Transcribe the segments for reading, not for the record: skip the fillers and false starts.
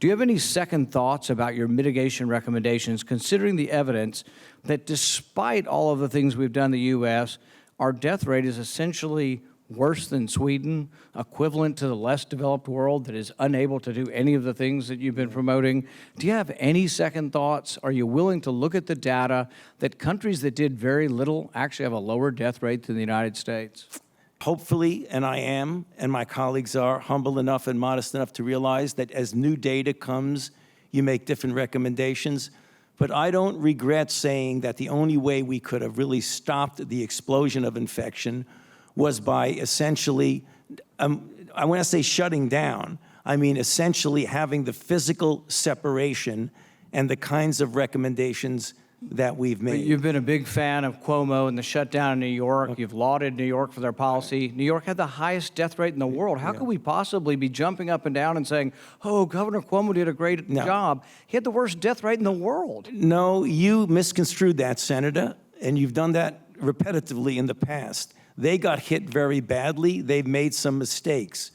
Do you have any second thoughts about your mitigation recommendations, considering the evidence that despite all of the things we've done in the U.S., our death rate is essentially worse than Sweden, equivalent to the less developed world that is unable to do any of the things that you've been promoting? Do you have any second thoughts? Are you willing to look at the data that countries that did very little actually have a lower death rate than the United States? Hopefully, and I am, and my colleagues are humble enough and modest enough to realize that as new data comes, you make different recommendations. But I don't regret saying that the only way we could have really stopped the explosion of infection was by essentially, I want to say shutting down, I mean essentially having the physical separation and the kinds of recommendations that we've made. But you've been a big fan of Cuomo and the shutdown in New York. Okay. You've lauded New York for their policy. New York had the highest death rate in the world. How could we possibly be jumping up and down and saying, oh, Governor Cuomo did a great job? He had the worst death rate in the world. No, you misconstrued that, Senator, and you've done that repetitively in the past. They got hit very badly. They've made some mistakes.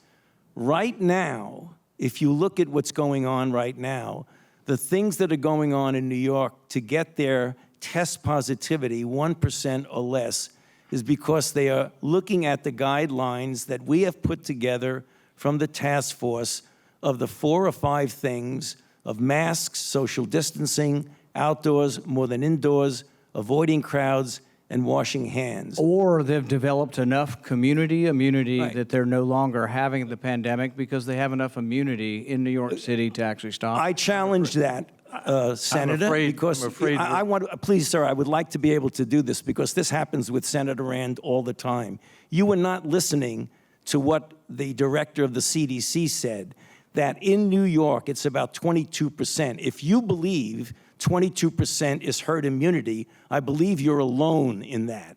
Right now, if you look at what's going on right now, the things that are going on in New York to get their test positivity 1% or less is because they are looking at the guidelines that we have put together from the task force of the 4 or 5 things of masks, social distancing, outdoors more than indoors, avoiding crowds, and washing hands. Or they've developed enough community immunity that they're no longer having the pandemic because they have enough immunity in New York City to actually stop. I challenge that, Senator, because I want to, please, sir, I would like to be able to do this because this happens with Senator Rand all the time. You were not listening to what the director of the CDC said, that in New York, it's about 22%. If you believe 22% is herd immunity, I believe you're alone in that.